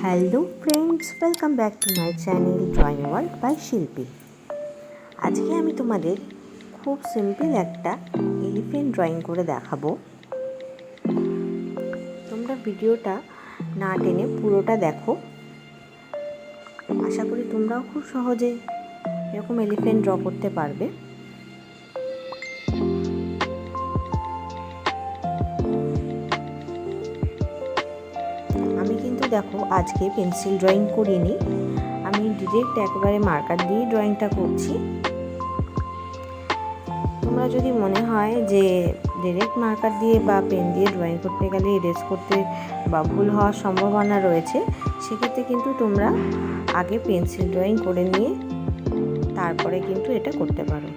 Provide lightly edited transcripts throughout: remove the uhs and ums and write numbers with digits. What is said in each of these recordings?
Hello friends, welcome back to my channel drawing world by Shilpi. আজকে আমি তোমাদের খুব সিম্পল একটা এলিফ্যান্ট ড্রয়িং করে দেখাবো। তোমরা ভিডিওটা না টেনে পুরোটা দেখো। আশা করি তোমরাও খুব সহজে এরকম এলিফ্যান্ট ড্র করতে পারবে। আমি কিন্তু দেখো আজকে পেন্সিল ড্রয়িং করিনি, আমি ডিরেক্ট একেবারে মার্কার দিয়ে ড্রয়িংটা করছি। তোমরা যদি মনে হয় যে ডিরেক্ট মার্কার দিয়ে বা পেন দিয়ে ড্রয়িং করতে গেলে ইরেজ করতে বা ভুল হওয়ার সম্ভাবনা রয়েছে, সেক্ষেত্রে কিন্তু তোমরা আগে পেন্সিল ড্রয়িং করে নিয়ে তারপরে কিন্তু এটা করতে পারো।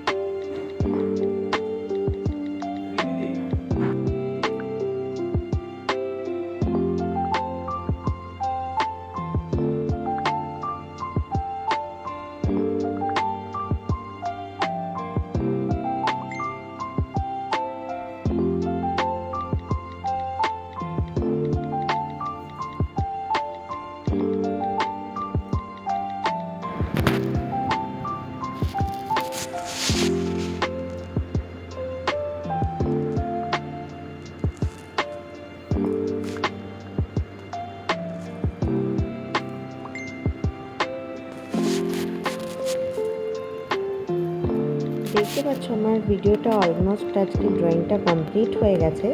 দেখতে পাচ্ছ আমার ভিডিওটা অলমোস্ট আজকে ড্রয়িংটা কমপ্লিট হয়ে গেছে।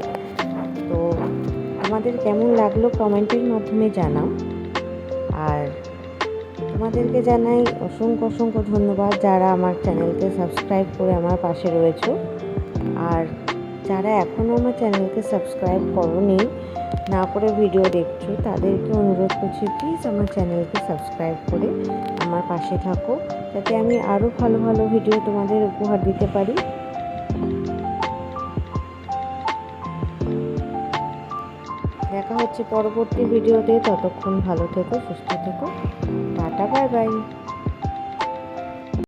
তো তোমাদের কেমন লাগলো কমেন্টের মাধ্যমে জানাও। আর তোমাদেরকে জানাই অসংখ্য ধন্যবাদ যারা আমার চ্যানেলকে সাবস্ক্রাইব করে আমার পাশে রয়েছো। আর যারা এখনও আমার চ্যানেলকে সাবস্ক্রাইব করোনি, না করে ভিডিও দেখছো, তাদেরকে অনুরোধ করছি প্লিজ আমার চ্যানেলকে সাবস্ক্রাইব করে আমার পাশে থাকো, যাতে আমি আরও ভালো ভিডিও তোমাদের উপহার দিতে পারি। দেখা হচ্ছে পরবর্তী ভিডিওতে, ততক্ষণ ভালো থেকো, সুস্থ থেকো, টাটা, বাই বাই।